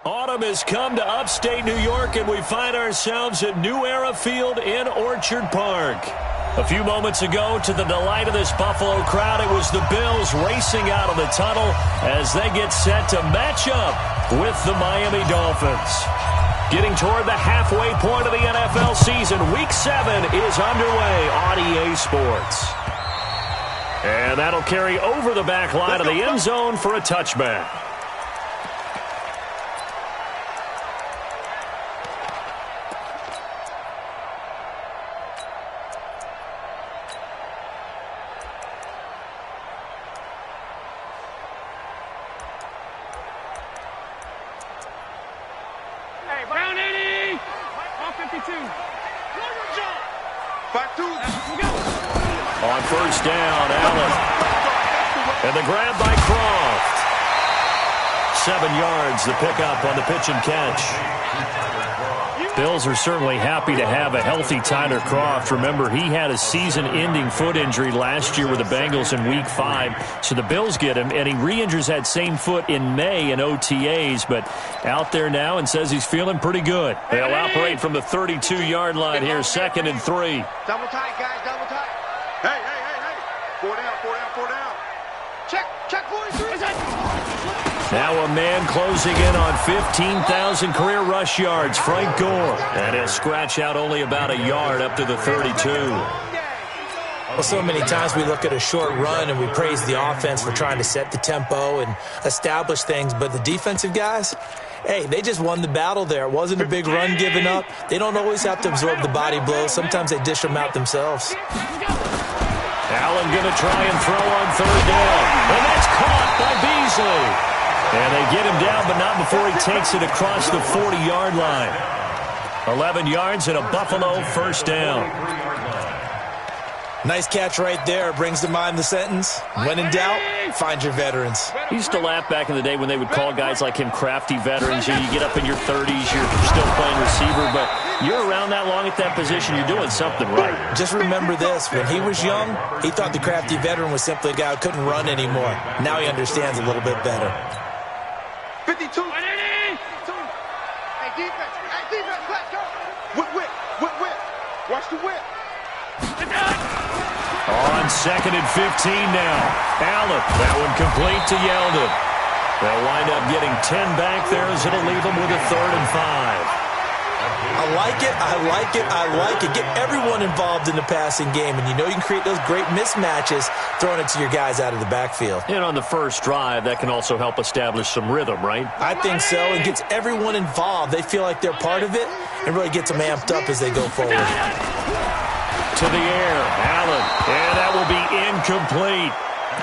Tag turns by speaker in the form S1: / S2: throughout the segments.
S1: Autumn has come to upstate New York, and we find ourselves at New Era Field in Orchard Park. A few moments ago, to the delight of this Buffalo crowd, it was the Bills racing out of the tunnel as they get set to match up with the Miami Dolphins. Getting toward the halfway point of the NFL season, Week 7 is underway on EA Sports. And that'll carry over the back line of the end zone for a touchback. On first down, Allen. And the grab by Croft. 7 yards, the pickup on the pitch and catch. Bills are certainly happy to have a healthy Tyler Croft. Remember, he had a season-ending foot injury last year with the Bengals in Week 5. So the Bills get him, and he re-injures that same foot in May in OTAs, but out there now and says he's feeling pretty good. They'll operate from the 32-yard line here, 2nd and 3.
S2: Double tight, guys, double tight. Hey. 4 down. Check 43.
S1: Now a man closing in on 15,000 career rush yards, Frank Gore. And he'll scratch out only about a yard up to the 32.
S3: Well, so many times we look at a short run and we praise the offense for trying to set the tempo and establish things, but the defensive guys, hey, they just won the battle there. It wasn't a big run given up. They don't always have to absorb the body blows. Sometimes they dish them out themselves.
S1: Allen going to try and throw on 3rd down. And that's caught by Beasley. And they get him down, but not before he takes it across the 40-yard line. 11 yards and a Buffalo first down.
S3: Nice catch right there. Brings to mind the sentence, when in doubt, find your veterans.
S1: He used to laugh back in the day when they would call guys like him crafty veterans. You get up in your 30s, you're still playing receiver, but you're around that long at that position, you're doing something right.
S3: Just remember this. When he was young, he thought the crafty veteran was simply a guy who couldn't run anymore. Now he understands a little bit better.
S2: 52. Hey, defense, let's go. Whip. Watch the whip.
S1: On 2nd and 15 now. Allen, that one complete to Yeldon. They'll wind up getting 10 back there as it'll leave them with a 3rd and 5.
S3: I like it. Get everyone involved in the passing game, and you know you can create those great mismatches throwing it to your guys out of the backfield.
S1: And on the first drive, that can also help establish some rhythm, right?
S3: I think so. It gets everyone involved. They feel like they're part of it and really gets them amped up as they go forward.
S1: To the air, Allen, and that will be incomplete.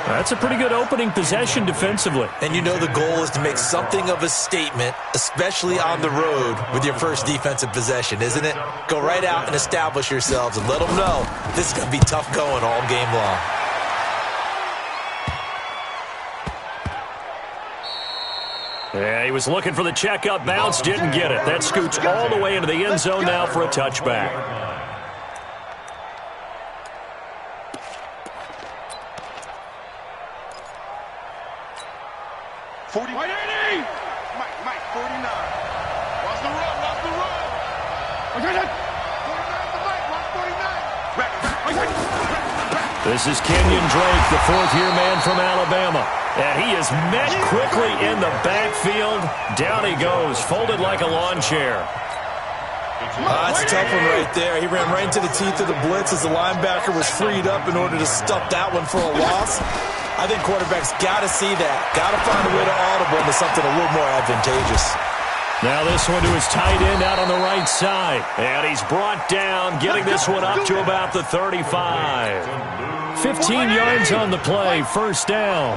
S1: That's a pretty good opening possession defensively.
S3: And you know the goal is to make something of a statement, especially on the road with your first defensive possession, isn't it? Go right out and establish yourselves and let them know this is going to be tough going all game long.
S1: Yeah, he was looking for the checkup bounce, didn't get it. That scoots all the way into the end zone now for a touchback.
S2: Mike, 49. Watch the run. 49.
S1: This is Kenyon Drake, the 4th-year man from Alabama. And he is met quickly in the backfield. Down he goes, folded like a lawn chair.
S3: That's a tough one right there. He ran right into the teeth of the blitz as the linebacker was freed up in order to stuff that one for a loss. I think quarterbacks got to see that. Got to find a way to audible into something a little more advantageous.
S1: Now this one to his tight end out on the right side. And he's brought down, getting this one up to about the 35. 15 yards on the play, first down.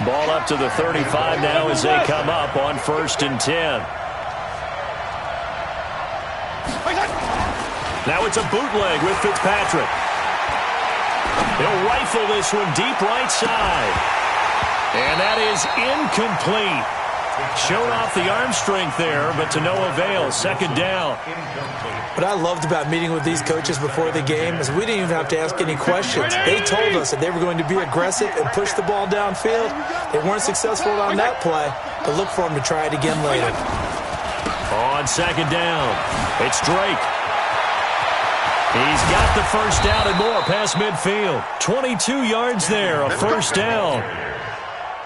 S1: Ball up to the 35 now as they come up on 1st and 10. Now it's a bootleg with Fitzpatrick. He'll rifle this one deep right side. And that is incomplete. Showed off the arm strength there, but to no avail. Second down.
S3: What I loved about meeting with these coaches before the game is we didn't even have to ask any questions. They told us that they were going to be aggressive and push the ball downfield. They weren't successful on that play, but look for them to try it again later.
S1: On second down, it's Drake. He's got the first down and more past midfield. 22 yards there, a first down.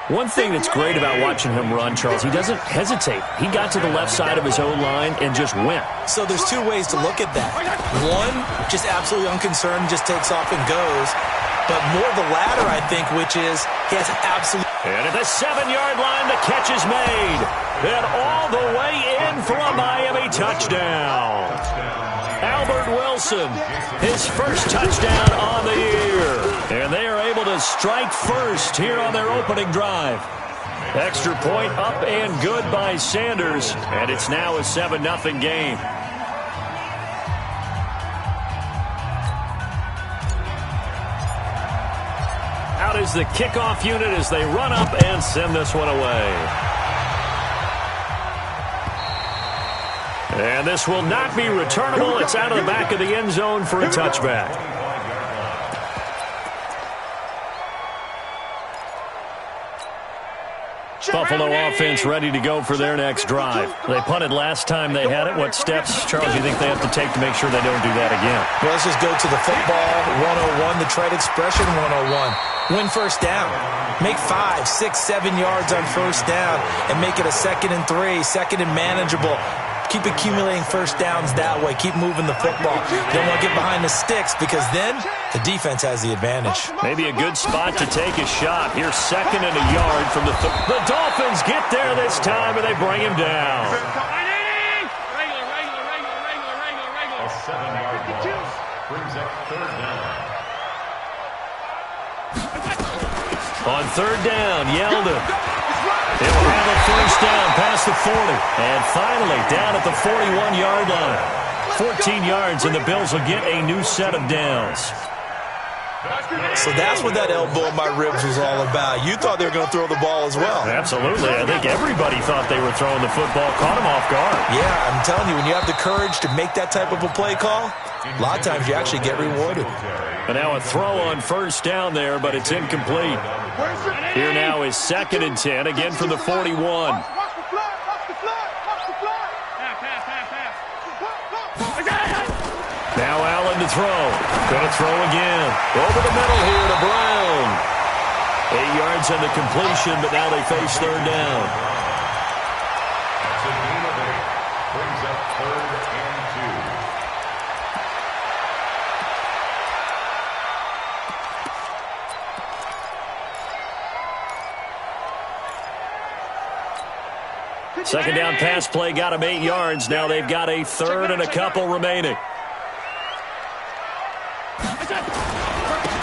S1: One thing that's great about watching him run, Charles, he doesn't hesitate. He got to the left side of his own line and just went.
S3: So there's two ways to look at that. One, just absolutely unconcerned, just takes off and goes. But more the latter, I think, which is he has absolute...
S1: And at the 7-yard line, the catch is made. And all the way in for a Miami touchdown. Albert Wilson, his first touchdown on the year. And they are able to strike first here on their opening drive. Extra point up and good by Sanders. And it's now a 7-0 game. Out is the kickoff unit as they run up and send this one away. And this will not be returnable. It's out of the back of the end zone for a touchback. Buffalo offense ready to go for their next drive. They punted last time they had it. What steps, Charles, do you think they have to take to make sure they don't do that again?
S3: Well, let's just go to the football 101, the trade expression 101. Win first down. Make 5, 6, 7 yards on first down and make it a 2nd and 3, 2nd and manageable. Keep accumulating first downs that way. Keep moving the football. You don't want to get behind the sticks because then the defense has the advantage.
S1: Maybe a good spot to take a shot. Here's 2nd and a yard from the Dolphins get there this time, and they bring him down.
S4: A 7-yard loss brings up 3rd down.
S1: On 3rd down, Yeldon. It will have a first down past the 40. And finally, down at the 41-yard line. 14 yards, and the Bills will get a new set of downs.
S3: So that's what that elbow in my ribs was all about. You thought they were going to throw the ball as well.
S1: Absolutely. I think everybody thought they were throwing the football. Caught him off guard.
S3: Yeah, I'm telling you, when you have the courage to make that type of a play call, a lot of times you actually get rewarded.
S1: And now a throw on first down there, but it's incomplete. Here now is 2nd and 10, again from the 41. Now Allen to throw. Going to throw again. Over the middle here to Brown. 8 yards on the completion, but now they face 3rd down.
S4: That's a gain of 8. Brings up 3rd and 2.
S1: Second down pass play got them 8 yards. Now they've got a 3rd and a couple remaining.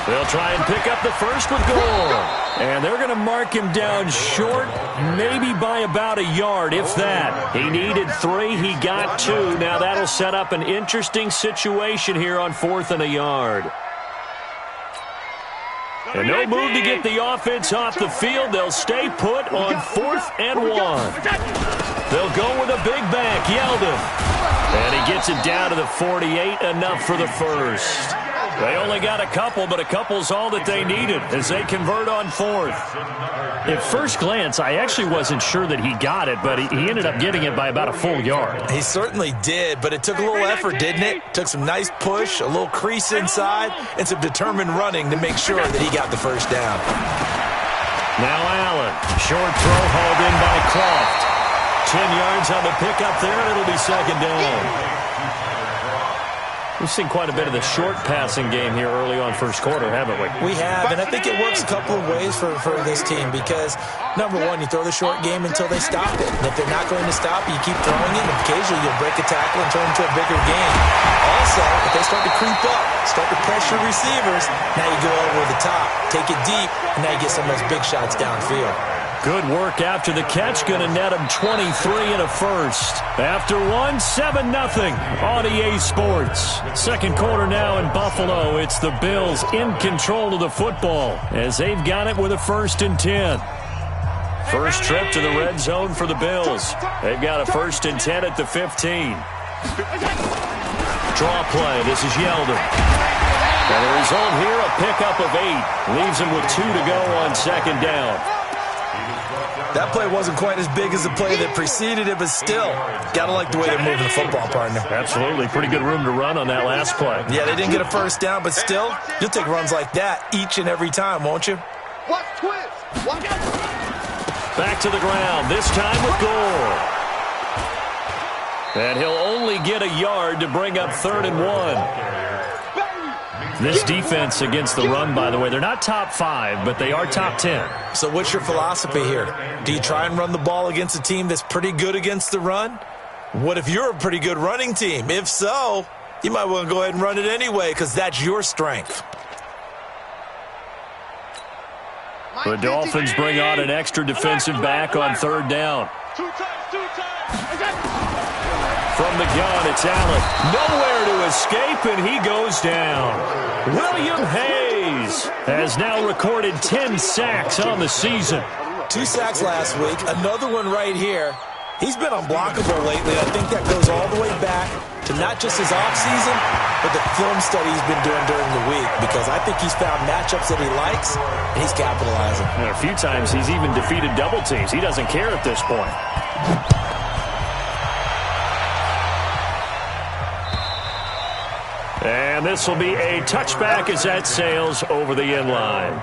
S1: They'll try and pick up the first with Gore. And they're going to mark him down short, maybe by about a yard, if that. He needed 3. He got 2. Now that'll set up an interesting situation here on 4th and a yard. And no move to get the offense off the field. They'll stay put on 4th and 1. They'll go with a big back, Yeldon. And he gets it down to the 48, enough for the first. They only got a couple, but a couple's all that they needed as they convert on 4th. At first glance, I actually wasn't sure that he got it, but he ended up getting it by about a full yard.
S3: He certainly did, but it took a little effort, didn't it? Took some nice push, a little crease inside, and some determined running to make sure that he got the first down.
S1: Now Allen, short throw hauled in by Croft. 10 yards on the pickup there, and it'll be 2nd down. We've seen quite a bit of the short passing game here early on first quarter, haven't we?
S3: We have, and I think it works a couple of ways for this team because, number one, you throw the short game until they stop it. And if they're not going to stop it, you keep throwing it, and occasionally you'll break a tackle and turn it into a bigger game. Also, if they start to creep up, start to pressure receivers, now you go over the top, take it deep, and now you get some of those big shots downfield.
S1: Good work after the catch. Going to net him 23 and a first. After 7-0 on EA Sports. Second quarter now in Buffalo. It's the Bills in control of the football as they've got it with a 1st and 10. First trip to the red zone for the Bills. They've got a 1st and 10 at the 15. Draw play. This is Yeldon. And the result here, a pickup of 8. Leaves him with 2 to go on 2nd down.
S3: That play wasn't quite as big as the play that preceded it, but still, got to like the way they're moving the football, partner.
S1: Absolutely. Pretty good room to run on that last play.
S3: Yeah, they didn't get a 1st down, but still, you'll take runs like that each and every time, won't you?
S2: Watch twist. Watch out.
S1: Back to the ground, this time with Gore. And he'll only get a yard to bring up 3rd and 1. This defense against the run, by the way, they're not top 5, but they are top 10.
S3: So what's your philosophy here? Do you try and run the ball against a team that's pretty good against the run? What if you're a pretty good running team? If so, you might want to go ahead and run it anyway because that's your strength.
S1: The Dolphins bring on an extra defensive back on 3rd down. From the gun, it's Allen. Nowhere to escape, and he goes down. William Hayes has now recorded 10 sacks on the season.
S3: 2 sacks last week, another one right here. He's been unblockable lately. I think that goes all the way back to not just his offseason, but the film study he's been doing during the week, because I think he's found matchups that he likes, and he's capitalizing.
S1: And a few times he's even defeated double teams. He doesn't care at this point. And this will be a touchback as that sails over the end line.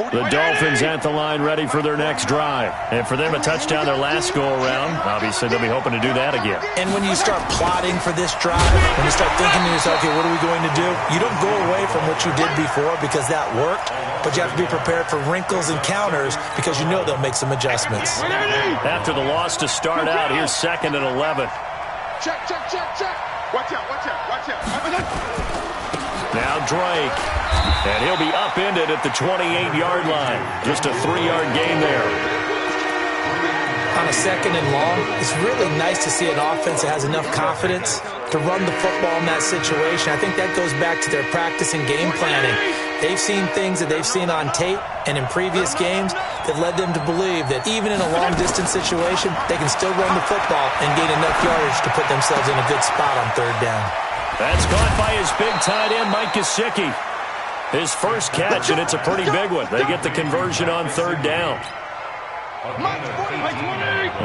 S1: The Dolphins at the line ready for their next drive. And for them, a touchdown their last go-around. Obviously, they'll be hoping to do that again.
S3: And when you start plotting for this drive, when you start thinking to yourself, okay, what are we going to do? You don't go away from what you did before because that worked, but you have to be prepared for wrinkles and counters because you know they'll make some adjustments.
S1: After the loss to start out, here's 2nd and 11.
S2: Check. Watch out.
S1: Now Drake. And he'll be upended at the 28-yard line. Just a 3-yard gain there.
S3: On a 2nd and long, it's really nice to see an offense that has enough confidence to run the football in that situation. I think that goes back to their practice and game planning. They've seen things that they've seen on tape and in previous games that led them to believe that even in a long-distance situation, they can still run the football and gain enough yardage to put themselves in a good spot on 3rd down.
S1: That's caught by his big tight end, Mike Gesicki. His first catch, and it's a pretty big one. They get the conversion on 3rd down.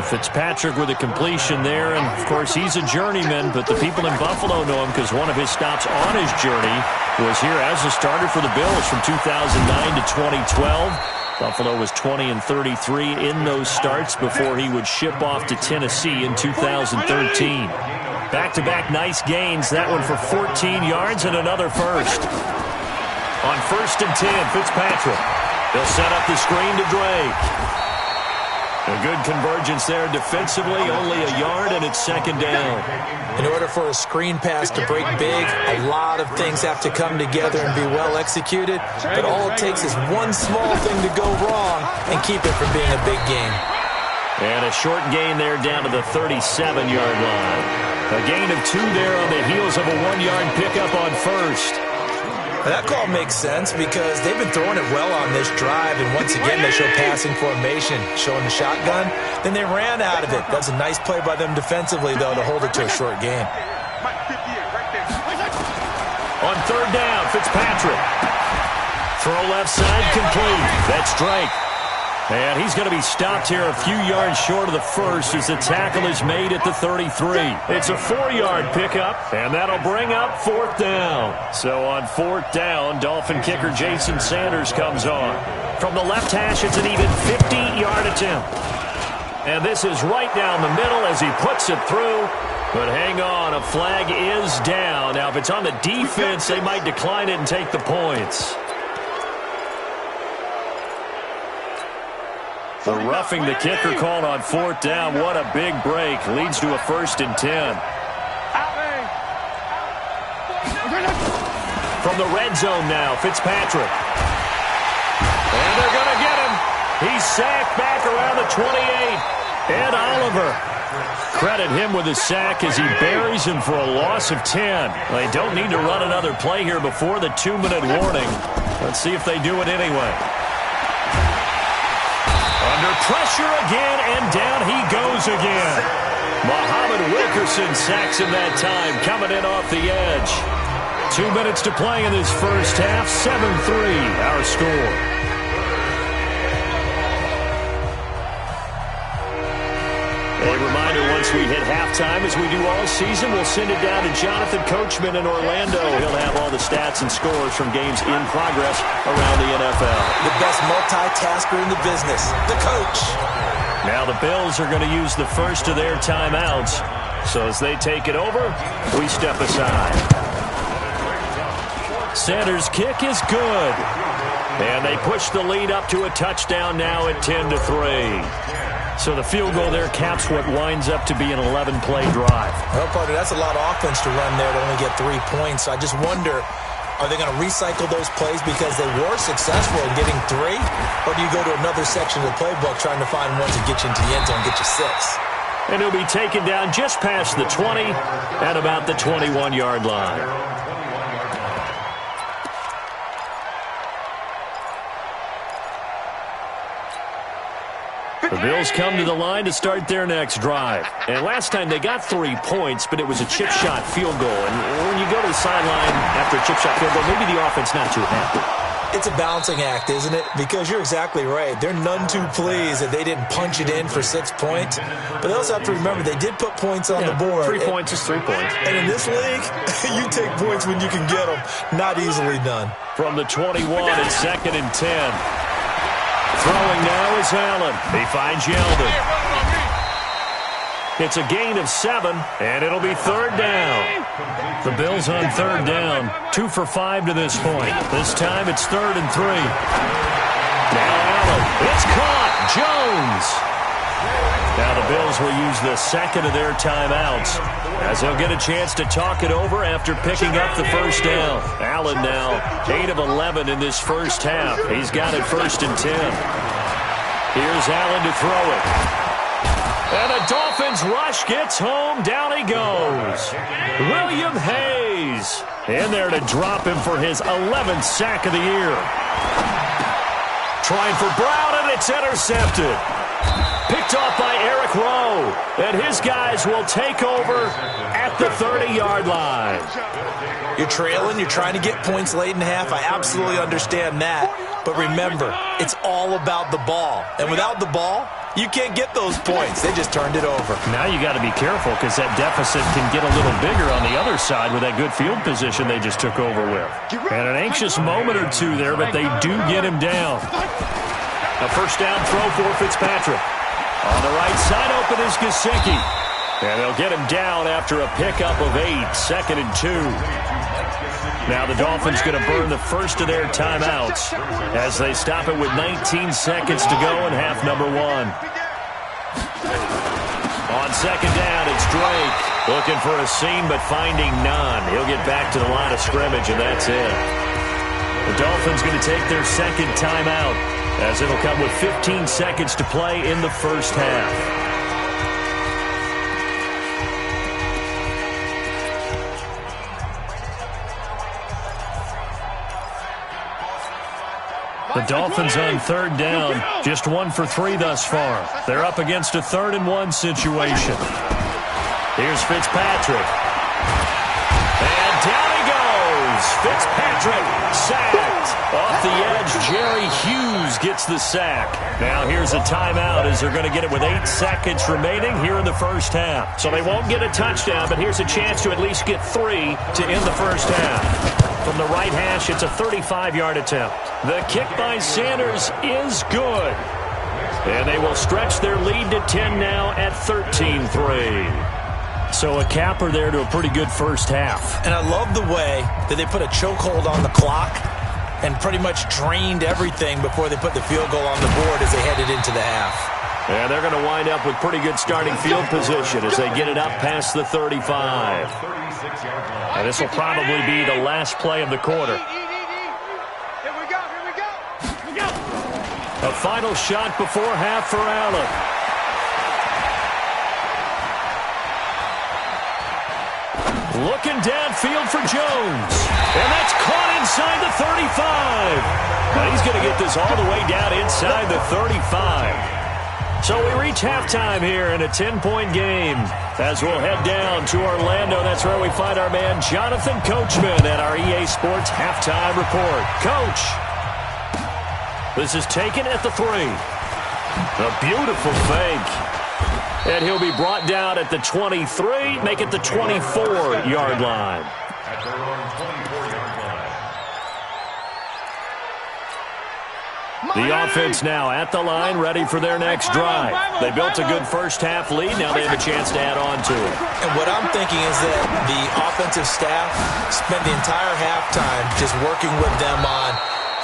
S1: Fitzpatrick with a completion there, and of course he's a journeyman, but the people in Buffalo know him because one of his stops on his journey was here as a starter for the Bills from 2009 to 2012. Buffalo was 20-33 in those starts before he would ship off to Tennessee in 2013. Back-to-back nice gains, that one for 14 yards and another first. On 1st and 10, Fitzpatrick. They'll set up the screen to Drake. A good convergence there defensively, only a yard, and it's 2nd down.
S3: In order for a screen pass to break big, a lot of things have to come together and be well executed, but all it takes is one small thing to go wrong and keep it from being a big game.
S1: And a short gain there down to the 37-yard line. A gain of 2 there on the heels of a 1-yard pickup on 1st.
S3: That call makes sense because they've been throwing it well on this drive, and once again they show passing formation, showing the shotgun. Then they ran out of it. That's a nice play by them defensively, though, to hold it to a short gain.
S1: On 3rd down, Fitzpatrick. Throw left side, complete. That's Drake. And he's going to be stopped here a few yards short of the first as the tackle is made at the 33. It's a 4-yard pickup, and that'll bring up 4th down. So on 4th down, Dolphin kicker Jason Sanders comes on. From the left hash, it's an even 50-yard attempt. And this is right down the middle as he puts it through. But hang on, a flag is down. Now, if it's on the defense, they might decline it and take the points. The roughing the kicker called on 4th down. What a big break. Leads to a 1st and 10. From the red zone now, Fitzpatrick. And they're going to get him. He's sacked back around the 28. Ed Oliver. Credit him with a sack as he buries him for a loss of 10. They don't need to run another play here before the 2-minute warning. Let's see if they do it anyway. Under pressure again, and down he goes again. Muhammad Wilkerson sacks him that time, coming in off the edge. 2 minutes to play in this first half. 7-3 our score. A reminder, once we hit halftime, as we do all season, we'll send it down to Jonathan Coachman in Orlando. He'll have all the stats and scores from games in progress around the NFL.
S3: The best multitasker in the business, the coach.
S1: Now the Bills are going to use the first of their timeouts. So as they take it over, we step aside. Sanders' kick is good. And they push the lead up to a touchdown now at 10-3. So the field goal there caps what winds up to be an 11-play drive.
S3: Well, partner, that's a lot of offense to run there to only get 3 points. I just wonder, are they going to recycle those plays because they were successful in getting 3? Or do you go to another section of the playbook trying to find ones that get you into the end zone and get you 6?
S1: And he'll be taken down just past the 20 at about the 21-yard line. The Bills come to the line to start their next drive. And last time they got 3 points, but it was a chip shot field goal. And when you go to the sideline after a chip shot field goal, maybe the offense not too happy.
S3: It's a balancing act, isn't it? Because you're exactly right. They're none too pleased that they didn't punch it in for 6 points. But they also have to remember they did put points on the board.
S1: 3 points is 3 points.
S3: And in this league, you take points when you can get them. Not easily done.
S1: From the 21, it's 2nd and 10. Throwing now is Allen. He finds Yeldon. It's a gain of 7, and it'll be 3rd down. The Bills on 3rd down. 2 for 5 to this point. This time it's 3rd and 3. Now Allen. It's caught. Jones. Now the Bills will use the second of their timeouts as they'll get a chance to talk it over after picking up the first down. Allen now 8 of 11 in this first half. He's got it 1st and 10. Here's Allen to throw it. And the Dolphins rush gets home. Down he goes. William Hayes in there to drop him for his 11th sack of the year. Trying for Brown, and it's intercepted. Picked off by Eric Rowe, and his guys will take over at the 30-yard line.
S3: You're trailing, you're trying to get points late in the half. I absolutely understand that. But remember, it's all about the ball. And without the ball, you can't get those points. They just turned it over.
S1: Now you got to be careful because that deficit can get a little bigger on the other side with that good field position they just took over with. And an anxious moment or two there, but they do get him down. A first down throw for Fitzpatrick. On the right side open is Gesicki. And they'll get him down after a pickup of 8, 2nd and 2. Now the Dolphins going to burn the first of their timeouts as they stop it with 19 seconds to go in half number 1. On 2nd down, it's Drake. Looking for a seam but finding none. He'll get back to the line of scrimmage, and that's it. The Dolphins going to take their 2nd timeout as it'll come with 15 seconds to play in the first half. The Dolphins on 3rd down, just 1 for 3 thus far. They're up against a 3rd and 1 situation. Here's Fitzpatrick. And down he goes. Fitzpatrick sacked. Off the edge, Jerry Hughes gets the sack. Now here's a timeout as they're going to get it with 8 seconds remaining here in the first half. So they won't get a touchdown, but here's a chance to at least get 3 to end the first half. From the right hash, it's a 35-yard attempt. The kick by Sanders is good. And they will stretch their lead to 10 now at 13-3. So a capper there to a pretty good first half.
S3: And I love the way that they put a chokehold on the clock and pretty much drained everything before they put the field goal on the board as they headed into the half.
S1: And they're going to wind up with pretty good starting field position as they get it up past the 35. And this will probably be the last play of the quarter.
S2: Here we go.
S1: A final shot before half for Allen. Looking downfield for Jones. And that's caught inside the 35. Now he's going to get this all the way down inside the 35. So we reach halftime here in a 10-point game. As we'll head down to Orlando, that's where we find our man Jonathan Coachman at our EA Sports Halftime Report. Coach, this is taken at the 3. A beautiful fake. And he'll be brought down at the 23, make it the 24-yard line.
S4: At their own 24-yard line.
S1: The offense now at the line, ready for their next drive. They built a good first-half lead. Now they have a chance to add on to it.
S3: And what I'm thinking is that the offensive staff spent the entire halftime just working with them on,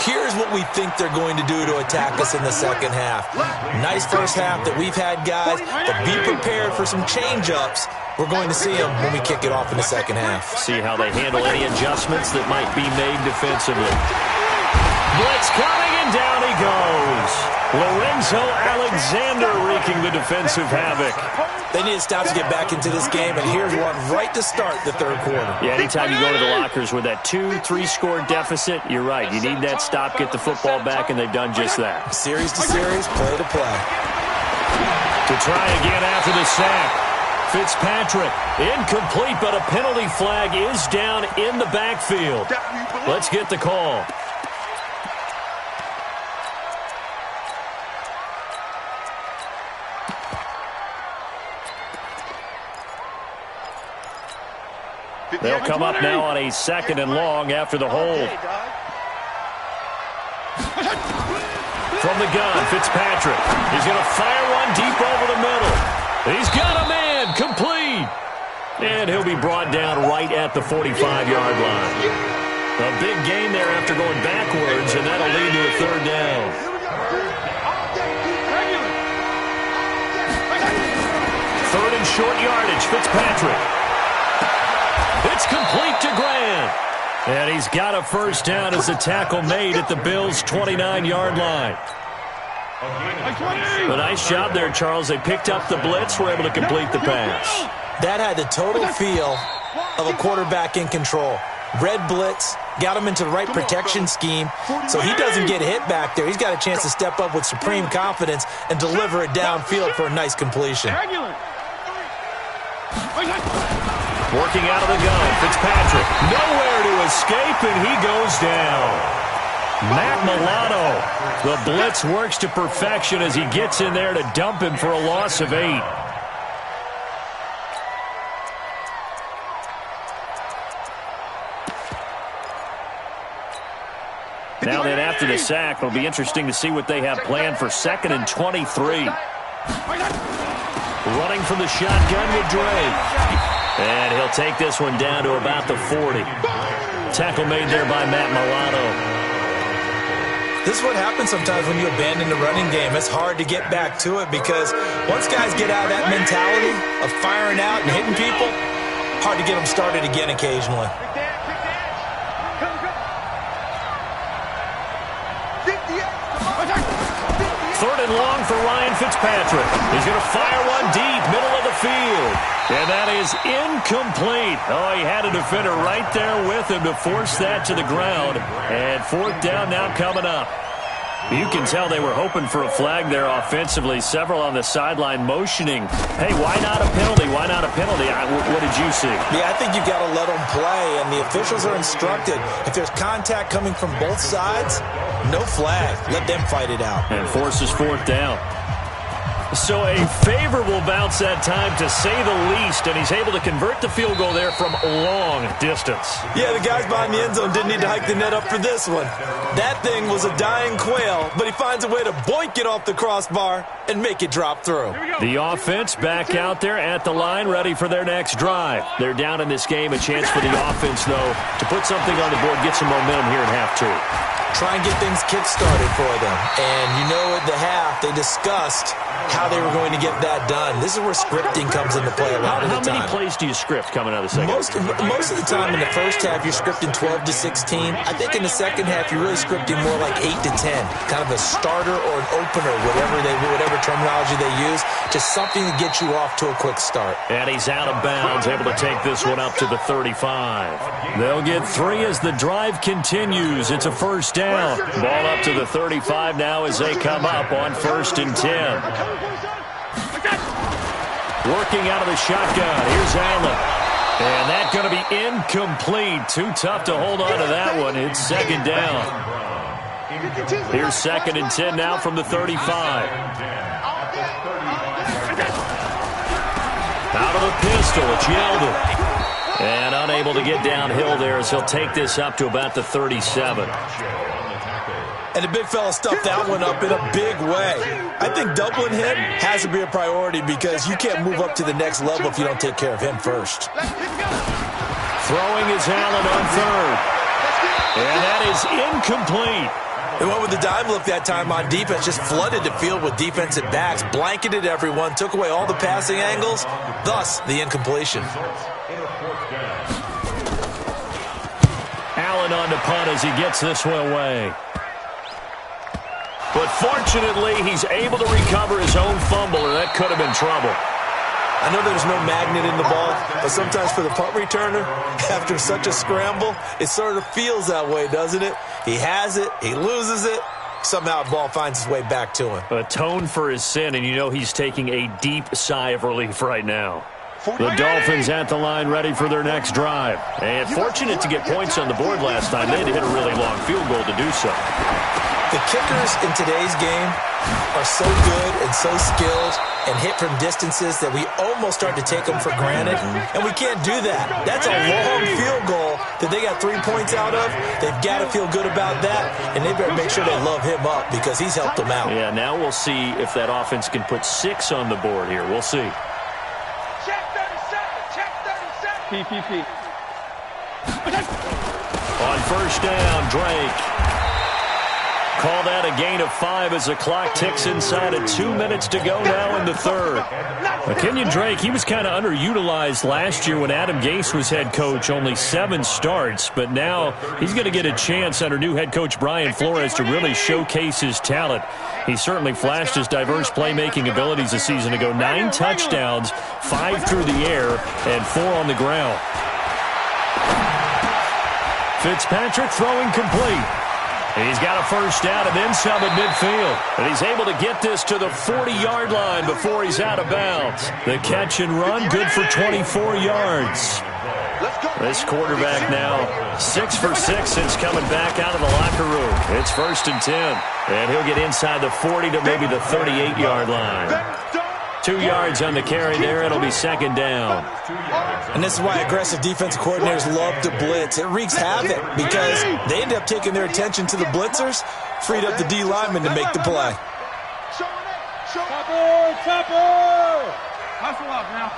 S3: here's what we think they're going to do to attack us in the second half. Nice first half that we've had, guys, but be prepared for some change-ups. We're going to see them when we kick it off in the second half.
S1: See how they handle any adjustments that might be made defensively. Blitz coming, and down he goes. Lorenzo Alexander wreaking the defensive havoc.
S3: They need to stop to get back into this game, and here's one right to start the third quarter.
S1: Yeah, anytime you go to the lockers with that 2-3-score deficit, you're right. You need that stop, get the football back, and they've done just that.
S3: Series to series, play to play.
S1: To try again after the sack. Fitzpatrick, incomplete, but a penalty flag is down in the backfield. Let's get the call. They'll come up now on a 2nd and long after the hold. From the gun, Fitzpatrick. He's going to fire one deep over the middle. He's got a man, complete. And he'll be brought down right at the 45-yard line. A big gain there after going backwards, and that'll lead to a 3rd down. Third and short yardage, Fitzpatrick. It's complete to Grant. And he's got a first down as the tackle made at the Bills' 29-yard line. A nice job there, Charles. They picked up the blitz, were able to complete the pass.
S3: That had the total feel of a quarterback in control. Red blitz, got him into the right protection scheme, so he doesn't get hit back there. He's got a chance to step up with supreme confidence and deliver it downfield for a nice completion.
S1: Working out of the gun, Fitzpatrick. Nowhere to escape, and he goes down. Matt Milano. The blitz works to perfection as he gets in there to dump him for a loss of 8. Now then, after the sack, it'll be interesting to see what they have planned for 2nd and 23. Running from the shotgun with Drake. And he'll take this one down to about the 40. Tackle made there by Matt Milano.
S3: This is what happens sometimes when you abandon the running game. It's hard to get back to it because once guys get out of that mentality of firing out and hitting people, hard to get them started again occasionally.
S1: Third and long for Ryan Fitzpatrick. He's going to fire one deep, middle of the field. And that is incomplete. Oh, he had a defender right there with him to force that to the ground. And 4th down now coming up. You can tell they were hoping for a flag there offensively. Several on the sideline motioning. Hey, why not a penalty? Why not a penalty? What did you see?
S3: Yeah, I think you've got to let them play, and the officials are instructed. If there's contact coming from both sides, no flag. Let them fight it out.
S1: And forces 4th down. So a favorable bounce that time, to say the least, and he's able to convert the field goal there from long distance.
S3: Yeah, the guys behind the end zone didn't need to hike the net up for this one. That thing was a dying quail, but he finds a way to boink it off the crossbar and make it drop through.
S1: The offense back out there at the line, ready for their next drive. They're down in this game. A chance for the offense, though, to put something on the board, get some momentum here in half 2.
S3: try and get things kick-started for them. And you know at the half, they discussed how they were going to get that done. This is where scripting comes into play a lot of the time.
S1: How many plays do you script coming out of the second?
S3: Most of the time in the first half, you're scripting 12 to 16. I think in the second half, you're really scripting more like 8 to 10. Kind of a starter or an opener, whatever terminology they use. Just something to get you off to a quick start.
S1: And he's out of bounds, able to take this one up to the 35. They'll get 3 as the drive continues. It's a first down. Ball up to the 35 now as they come up on 1st and 10. Working out of the shotgun. Here's Allen. And that's going to be incomplete. Too tough to hold on to that one. It's 2nd down. Here's 2nd and 10 now from the 35. Out of the pistol. It's Yeldon. And unable to get downhill there as he'll take this up to about the 37.
S3: And the big fella stuffed that one up in a big way. I think doubling him has to be a priority because you can't move up to the next level if you don't take care of him first.
S1: Throwing is Allen on 3rd. And that is incomplete.
S3: They went with the dime look that time on defense, just flooded the field with defensive backs, blanketed everyone, took away all the passing angles, thus the incompletion.
S1: Allen on to punt as he gets this one away. But fortunately, he's able to recover his own fumble, or that could have been trouble.
S3: I know there's no magnet in the ball, but sometimes for the punt returner, after such a scramble, it sort of feels that way, doesn't it? He has it, he loses it, somehow the ball finds its way back to him.
S1: Atone for his sin, and you know he's taking a deep sigh of relief right now. The Dolphins at the line ready for their next drive. And fortunate to get points on the board last time. They had to hit a really long field goal to do so.
S3: The kickers in today's game are so good and so skilled and hit from distances that we almost start to take them for granted, and we can't do that. That's a long field goal that they got 3 points out of. They've got to feel good about that, and they better make sure they love him up because he's helped them out.
S1: Yeah, now we'll see if that offense can put 6 on the board here. We'll see.
S2: Check 37. Check 37.
S5: PPP.
S1: On 1st down, Drake. Call that a gain of 5 as the clock ticks inside of 2 minutes to go now in the 3rd. Kenyon Drake, he was kind of underutilized last year when Adam Gase was head coach, only 7 starts, but now he's going to get a chance under new head coach Brian Flores to really showcase his talent. He certainly flashed his diverse playmaking abilities a season ago. 9 touchdowns, 5 through the air, and 4 on the ground. Fitzpatrick throwing complete. He's got a first down and then some at midfield. And he's able to get this to the 40-yard line before he's out of bounds. The catch and run, good for 24 yards. This quarterback now 6 for 6 since coming back out of the locker room. It's 1st and 10. And he'll get inside the 40 to maybe the 38-yard line. 2 yards on the carry there. It'll be 2nd down.
S3: And this is why aggressive defensive coordinators love to blitz. It wreaks havoc because they end up taking their attention to the blitzers, freed up the D lineman to make the play.
S5: Chopper! Hustle up now.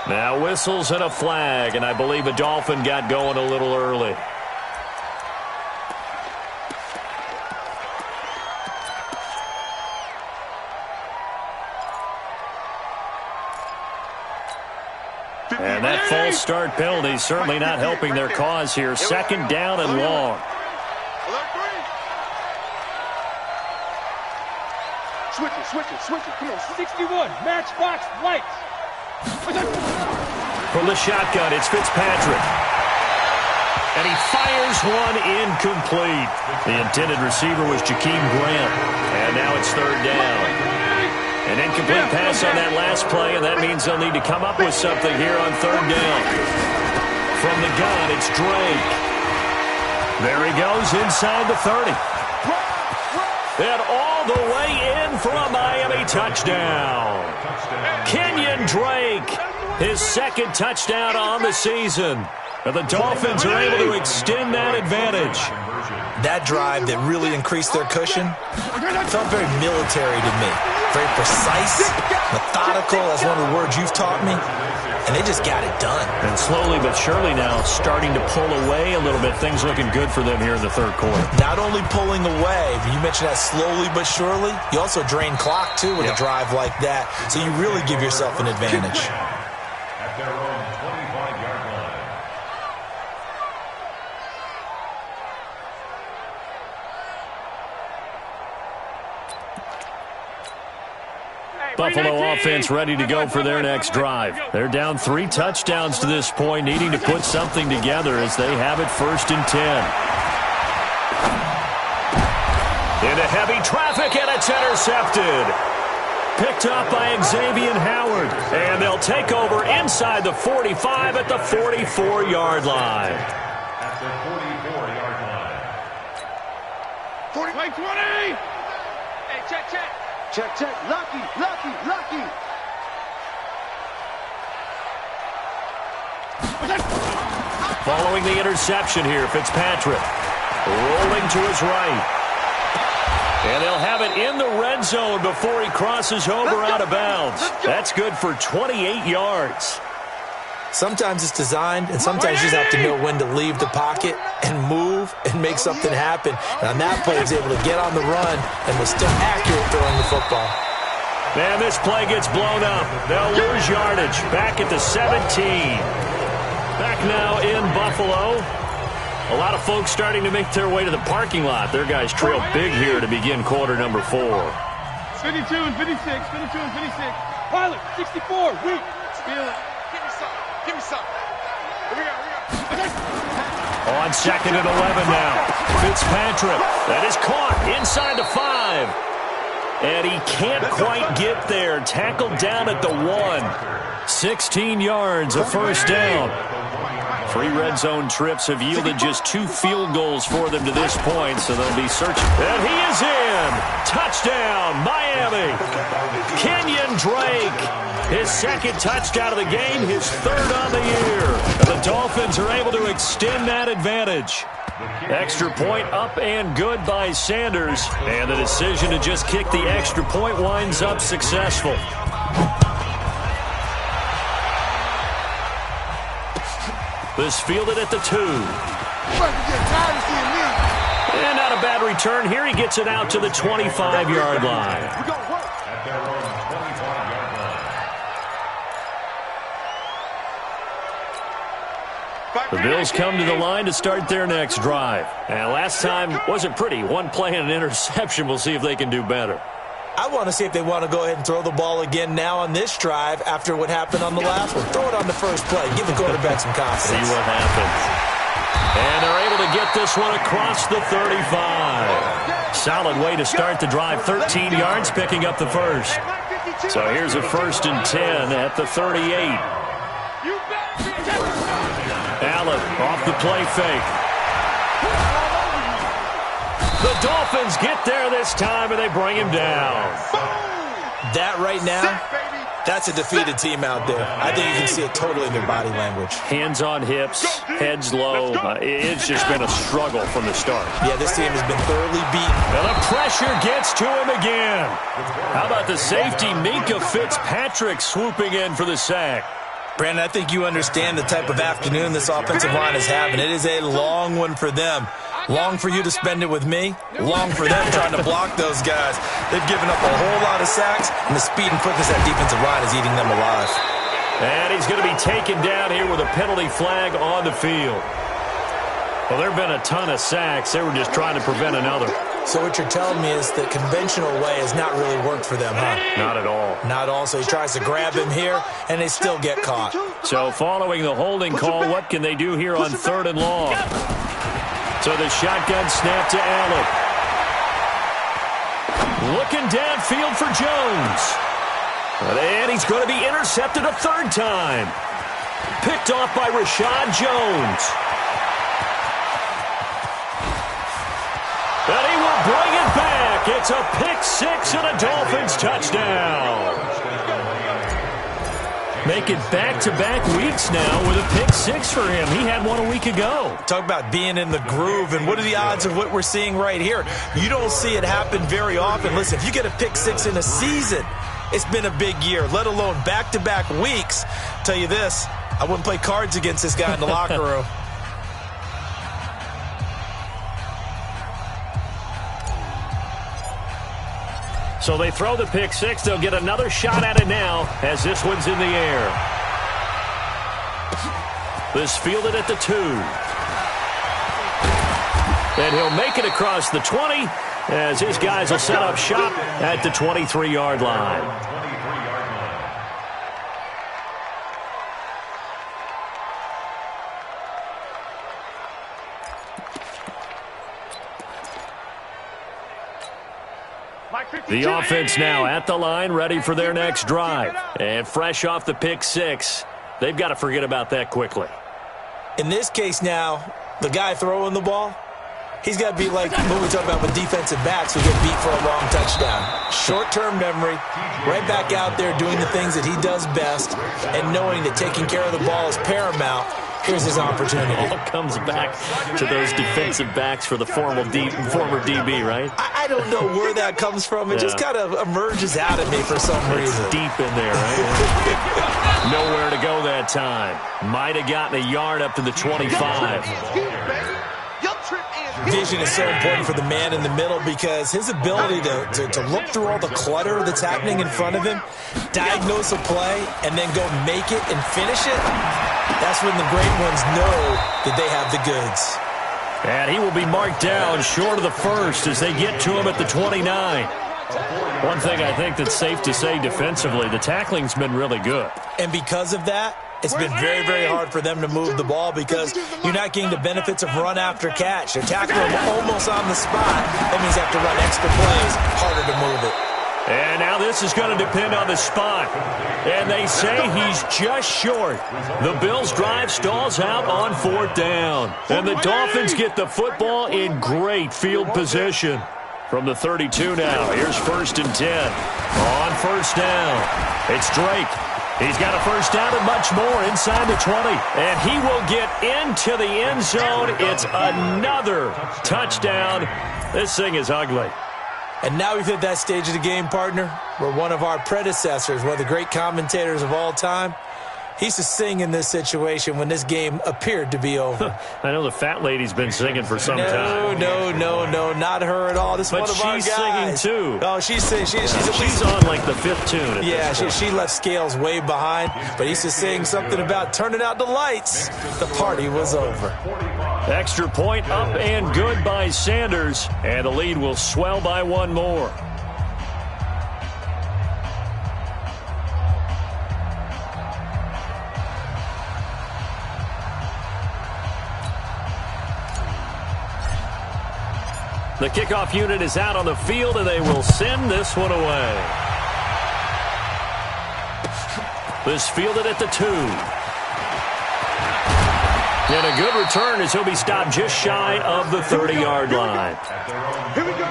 S1: Now whistles and a flag, and I believe a Dolphin got going a little early. And that false start penalty certainly not helping their cause here. 2nd down and long.
S2: Switch it. Come on.
S5: 61, matchbox lights.
S1: From the shotgun, it's Fitzpatrick. And he fires one incomplete. The intended receiver was Jakeem Grant. And now it's 3rd down. An incomplete pass on that last play, and that means they'll need to come up with something here on 3rd down. From the gun, it's Drake. There he goes inside the 30. And all the way in for a Miami touchdown. Kenyon Drake, his 2nd touchdown on the season. And the Dolphins are able to extend that advantage.
S3: That drive that really increased their cushion felt very military to me. very precise, methodical. That's one of the words you've taught me. And they just got it done.
S1: And slowly but surely now starting to pull away a little bit. Things looking good for them here in the third quarter.
S3: Not only pulling away, but you mentioned that slowly but surely. You also drain clock, too, with a drive like that. So you really give yourself an advantage.
S4: At their own 25-yard line.
S1: Buffalo offense ready to go for their next drive. They're down 3 touchdowns to this point, needing to put something together as they have it 1st and 10. Into heavy traffic, and it's intercepted. Picked up by Xavier Howard, and they'll take over inside the 45 at the 44-yard line.
S4: At the 44-yard line.
S5: 20.
S2: Hey, check. Check. Lucky.
S1: Following the interception here, Fitzpatrick rolling to his right. And they'll have it in the red zone before he crosses over out of bounds. That's good for 28 yards.
S3: Sometimes it's designed, and sometimes you just have to know when to leave the pocket and move and make something happen. And on that play, he was able to get on the run and was still accurate throwing the football.
S1: Man, this play gets blown up. They'll lose yardage. Back at the 17. Back now in Buffalo. A lot of folks starting to make their way to the parking lot. Their guys trail big here to begin quarter number 4.
S5: 52 and 56. Pilot, 64. Weak.
S2: Feel it. Give me some. Here we go.
S1: On 2nd and 11 now. Fitzpatrick. That is caught inside the 5. And he can't quite get there. Tackled down at the 1. 16 yards, a first down. 3 red zone trips have yielded just 2 field goals for them to this point, so they'll be searching. And he is in. Touchdown, Miami. Kenyon Drake. His 2nd touchdown of the game, his 3rd on the year. And the Dolphins are able to extend that advantage. Extra point up and good by Sanders. And the decision to just kick the extra point winds up successful. This fielded at the 2. And not a bad return here. He gets it out to the 25-yard line.
S4: At their own 25-yard line.
S1: The Bills come to the line to start their next drive. And last time wasn't pretty. 1 play and an interception. We'll see if they can do better.
S3: I want to see if they want to go ahead and throw the ball again now on this drive after what happened on the last one. Throw it on the first play. Give the quarterback some confidence.
S1: See what happens. And they're able to get this one across the 35. Solid way to start the drive. 13 yards, picking up the first. So here's a 1st and 10 at the 38. Allen off the play fake. The Dolphins get there this time, and they bring him down.
S3: That right now, that's a defeated team out there. I think you can see it totally in their body language.
S1: Hands on hips, heads low. It's just been a struggle from the start.
S3: Yeah, this team has been thoroughly beaten.
S1: And the pressure gets to him again. How about the safety, Minka Fitzpatrick, swooping in for the sack?
S3: Brandon, I think you understand the type of afternoon this offensive line is having. It is a long one for them. Long for you to spend it with me. Long for them trying to block those guys. They've given up a whole lot of sacks, and the speed and quickness of that defensive line is eating them alive.
S1: And he's going to be taken down here with a penalty flag on the field. Well, there have been a ton of sacks. They were just trying to prevent another.
S3: So what you're telling me is the conventional way has not really worked for them, huh?
S1: Not at all.
S3: Not all. So he tries to grab him here, and they still get caught.
S1: So following the holding call, what can they do here on 3rd and long? So the shotgun snap to Allen. Looking downfield for Jones. And he's going to be intercepted a 3rd time. Picked off by Rashad Jones. And he will bring it back. It's a pick 6 and a Dolphins touchdown. Make it back-to-back weeks now with a pick six for him. He had one a week ago.
S3: Talk about being in the groove, and what are the odds of what we're seeing right here? You don't see it happen very often. Listen, if you get a pick six in a season, it's been a big year, let alone back-to-back weeks. Tell you this, I wouldn't play cards against this guy in the locker room.
S1: So they throw the pick six. They'll get another shot at it now as this one's in the air. This fielded at the 2. And he'll make it across the 20 as his guys will set up shop at the 23-yard line. The offense now at the line, ready for their next drive. And fresh off the pick six, they've got to forget about that quickly.
S3: In this case now, the guy throwing the ball, he's got to be like what we talk about with defensive backs who get beat for a long touchdown. Short-term memory, right back out there doing the things that he does best, and knowing that taking care of the ball is paramount. Here's his opportunity.
S1: All comes back to those defensive backs for the former DB, right?
S3: I don't know where that comes from. It just kind of emerges out of me for some reason.
S1: It's deep in there, right? Nowhere to go that time. Might have gotten a yard up to the 25.
S3: Vision is so important for the man in the middle because his ability to look through all the clutter that's happening in front of him, diagnose a play, and then go make it and finish it, that's when the great ones know that they have the goods.
S1: And he will be marked down short of the first as they get to him at the 29. One thing I think that's safe to say defensively, the tackling's been really good.
S3: And because of that, it's been very, very hard for them to move the ball because you're not getting the benefits of run after catch. They're tackling him almost on the spot. That means they have to run extra plays, harder to move it.
S1: And now this is going to depend on the spot. And they say he's just short. The Bills' drive stalls out on 4th down. And the Dolphins get the football in great field position. From the 32 now, here's 1st and 10. On 1st down, it's Drake. He's got a 1st down and much more inside the 20. And he will get into the end zone. It's another touchdown. This thing is ugly.
S3: And now we've hit that stage of the game, partner, where one of our predecessors, one of the great commentators of all time, he used to sing in this situation when this game appeared to be over.
S1: I know the fat lady's been singing for some time.
S3: No, not her at all. This is one of our guys.
S1: But she's singing, too.
S3: Oh, she's singing.
S1: She's on, like, the 5th tune.
S3: Yeah, she left Scales way behind, but he used to sing something about turning out the lights. The party was over.
S1: Extra point up and good by Sanders, and the lead will swell by one more. The kickoff unit is out on the field, and they will send this one away. This fielded at the 2. And a good return as he'll be stopped just shy of the 30-yard line.
S2: Here we go.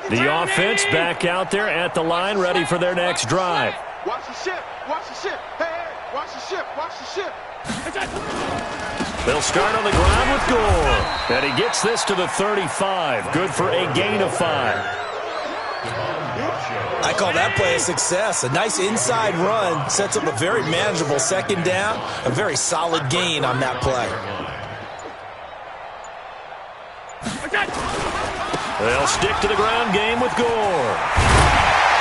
S1: The offense back out there at the line, ready for their next drive.
S2: Watch the ship. Watch the ship. Hey, watch the ship. Watch the ship.
S1: They'll start on the ground with Gore. And he gets this to the 35. Good for a gain of 5.
S3: I call that play a success. A nice inside run sets up a very manageable 2nd down. A very solid gain on that play.
S1: They'll stick to the ground game with Gore.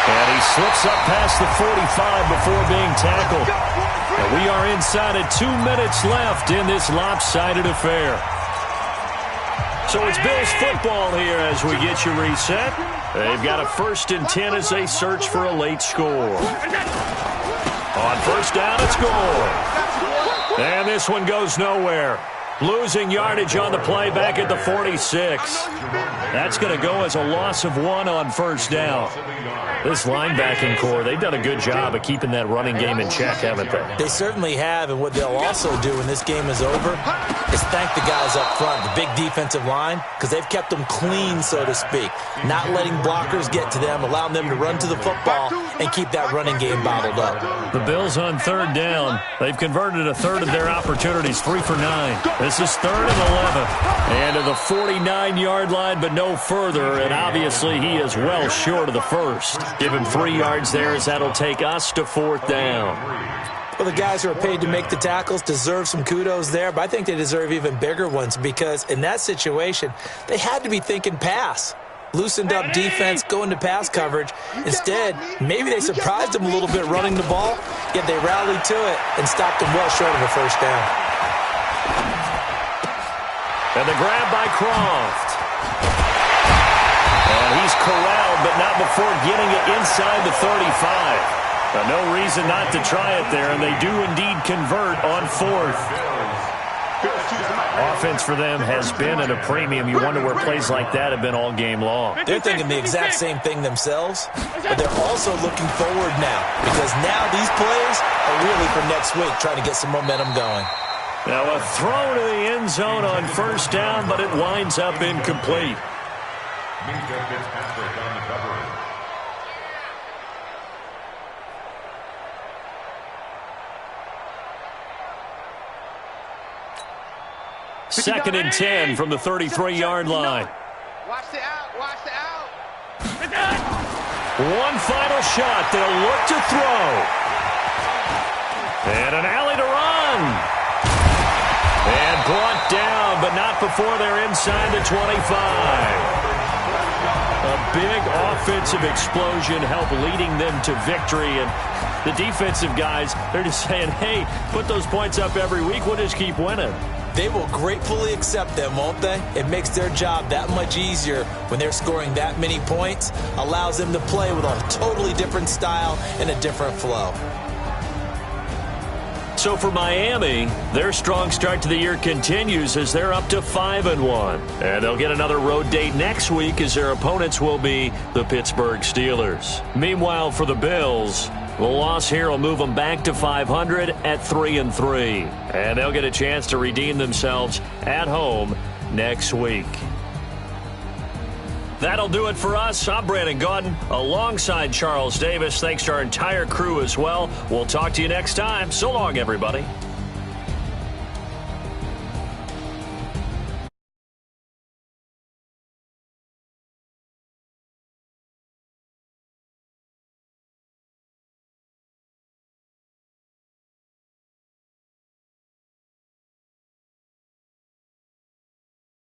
S1: And he slips up past the 45 before being tackled. And we are inside of 2 minutes left in this lopsided affair. So it's Bills football here as we get you reset. They've got a 1st and 10 as they search for a late score. On 1st down, it's Gore. And this one goes nowhere. Losing yardage on the play back at the 46. That's going to go as a loss of 1 on first down. This linebacking core, they've done a good job of keeping that running game in check, haven't they?
S3: They certainly have, and what they'll also do when this game is over is thank the guys up front, the big defensive line, because they've kept them clean, so to speak, not letting blockers get to them, allowing them to run to the football and keep that running game bottled up.
S1: The Bills on third down. They've converted a third of their opportunities, 3 for 9. This is 3rd and 11. And to the 49-yard line, but no further, and obviously he is well short of the first. Give him 3 yards there as that'll take us to 4th down.
S3: Well, the guys who are paid to make the tackles deserve some kudos there, but I think they deserve even bigger ones because in that situation, they had to be thinking pass. Loosened up defense, going to pass coverage. Instead, maybe they surprised them a little bit running the ball, yet they rallied to it and stopped them well short of a first down.
S1: And the grab by Croft. And he's corralled, but not before getting it inside the 35. No reason not to try it there, and they do indeed convert on 4th. Offense for them has been at a premium. You wonder where plays like that have been all game long.
S3: They're thinking the exact same thing themselves, but they're also looking forward now because now these plays are really for next week, trying to get some momentum going.
S1: Now a throw to the end zone on first down, but it winds up incomplete. Second and 10 from the 33-yard line.
S2: Watch the out. Watch the out.
S1: One final shot. They'll look to throw. And an alley to run. And brought down, but not before they're inside the 25. A big offensive explosion helped leading them to victory. And the defensive guys, they're just saying, hey, put those points up every week. We'll just keep winning.
S3: They will gratefully accept them, won't they? It makes their job that much easier when they're scoring that many points, allows them to play with a totally different style and a different flow.
S1: So for Miami, their strong start to the year continues as they're up to 5-1. And they'll get another road date next week as their opponents will be the Pittsburgh Steelers. Meanwhile, for the Bills, the loss here will move them back to 500 at 3-3. And they'll get a chance to redeem themselves at home next week. That'll do it for us. I'm Brandon Gaudin alongside Charles Davis. Thanks to our entire crew as well. We'll talk to you next time. So long, everybody.